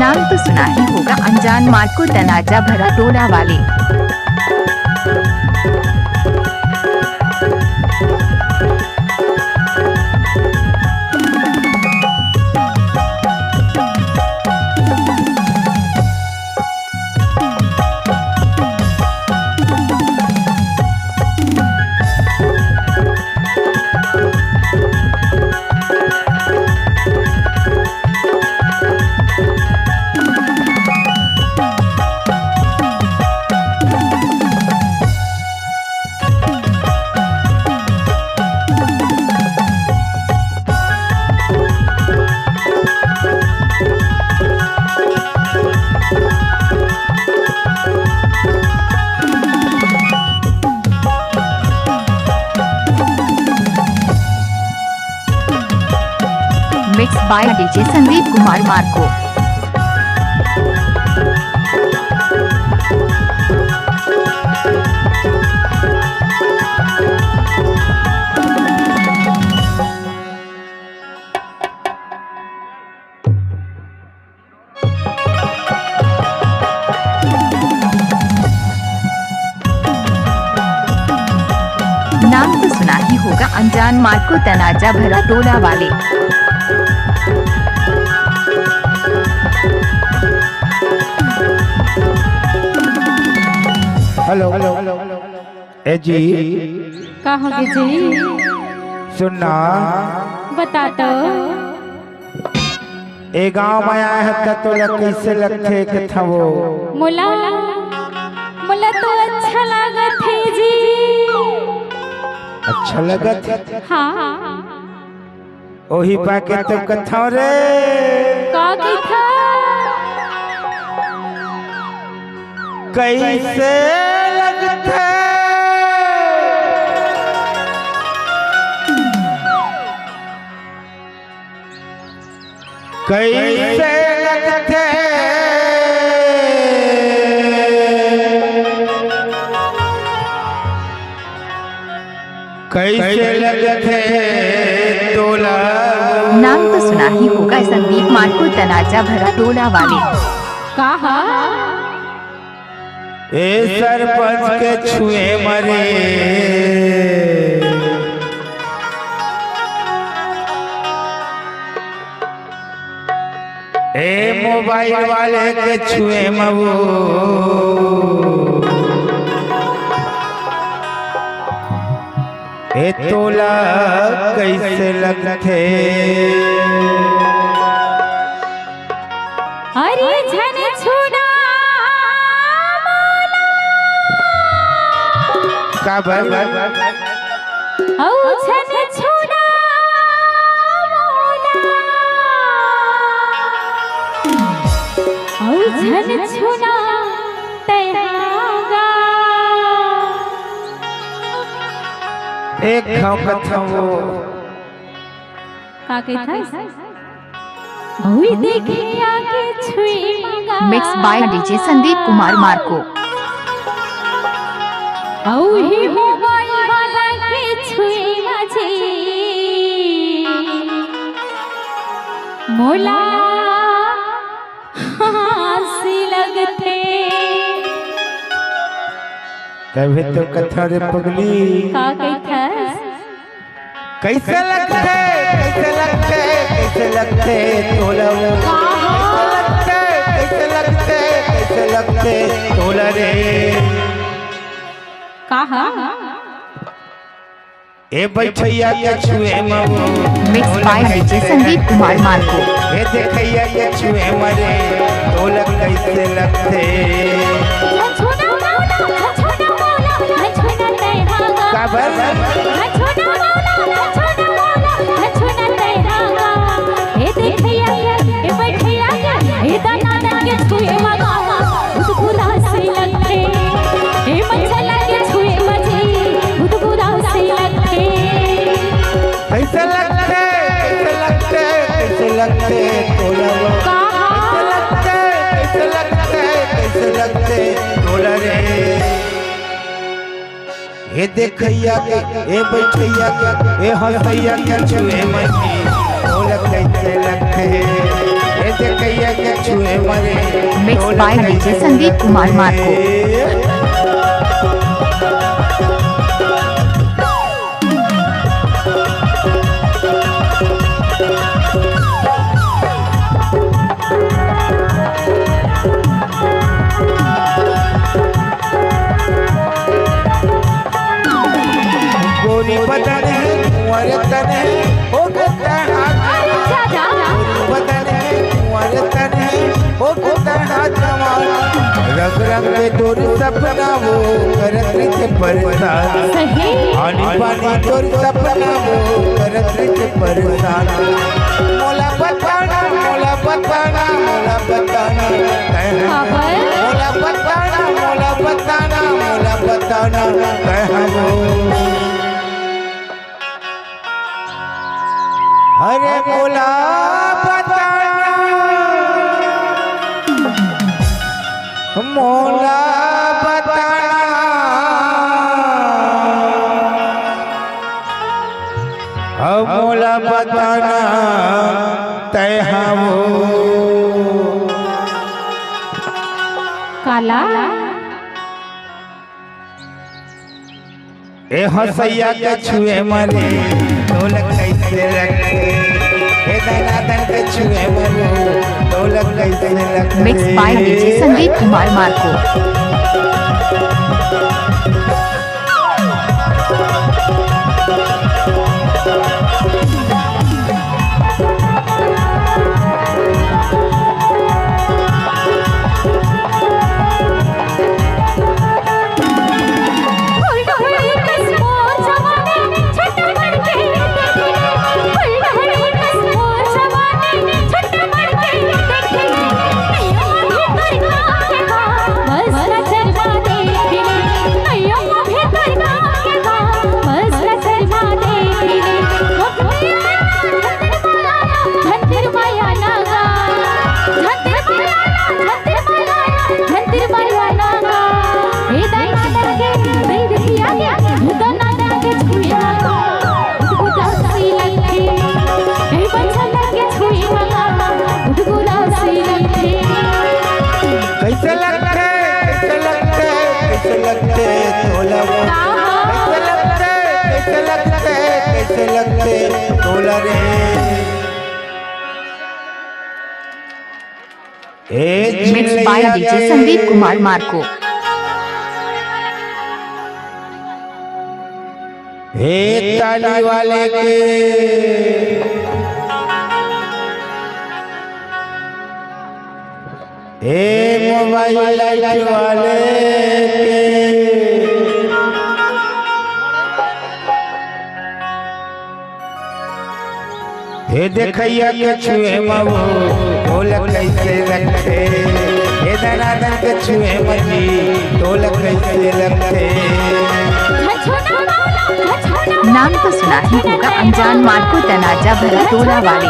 नाम तो सुना ही होगा, अनजान मार्ग को तनाजा भरा टोला वाले। Mix by DJ Sandeep Kumar Marco. नाम तो सुना ही होगा, अनजान मार्ग को तनाजा भरा टोला वाले। हेलो ए जी, कहोगे जी? सुनना, बता तो। ए गांव में आया है तो कैसे लगते के था वो? मुला मुला तो अच्छा लागत है जी। अच्छा लगत? हाँ। ओही पाके तो कथा रे। का की था? कैसे लगते? कैसे लगते? कैसे लगते टोला? नाम तो सुना ही होगा, संदीप मार्को तनाजा भरा टोला वाले। कहा? ए सरपंच के छुए मरे, ए मोबाइल वाले के छुए मऊ, ए तोला कैसे लगते? अरे झन छुना का बर औ झन छुना औ झन छुना तैयागा। एक खाओ कथा वो का के था? ओए देखे आके छुई मंगा। Mix by DJ Sandeep Kumar Marco. औ ही मोबाइल वाला के छुई माझे मोला हंसी लगते। तभी तो कथा रे पगली। का के था? कैसे लगते? कैसे लगते? कैसे लगते तोला? कैसे लगते? कैसे लगते तोला रे? कहा? ए बैठैया के छुए मऊ, mix by DJ Sandeep Kumar Marco. ए देखैया के छुए मरे, तोला कैसे लगते? छुना मौला, छुना मौला, छुना तैयागा। का बर छुना मौला, छुना मौला, छुना तैयागा। ए देखैया ए बैठैया ए दाना के छुए मगा, उदपुरा से लगते। ए मछला के छुए मजी, उदपुरा से लगते। कैसे लगते? कैसे लगते? कैसे लगते तोला? कैसे लगते? कैसे लगते? कैसे लगते तोला रे? ए देखैया के, ए बैठैया के, ए हंसैया के छुए मजी, तोला कैसे लगते? ए देखैया के छुए मरे mix by DJ Sandeep Kumar Marco. गोरी बदन है कुंवर तन है हो गता बदन है कुंवर तन है हो गता जवान रंग रंग में तोर सपना वो करत से परेशान आनी पानी तोर सपना वो करत से परेशान मोला बताना मोला बताना मोला बताना मोला बताना मोला बताना मोला बताना कहबो अरे मोला बताना मोला बताना मोला बताना तय वो काला ए हसैया के छुए मरे ढोलक कैसे रखे ए दनादन के छुए मरे ढोलक कैसे रखे mix by DJ Sandeep Kumar Marco. कैसे लगते कैसे लगते कैसे लगते तोला कैसे लगते कैसे लगते तोला रे mix by DJ Sandeep Kumar Marco. हे ताली वाले के ए मोबाइल लाइट वाले हे देखैया के छुए मबो ढोलक कैसे रखे हे दनादन के छुए मजी ढोलक कैसे रखे नाम तो सुना ही होगा अनजान मार्को तनाजा भरा टोला वाले।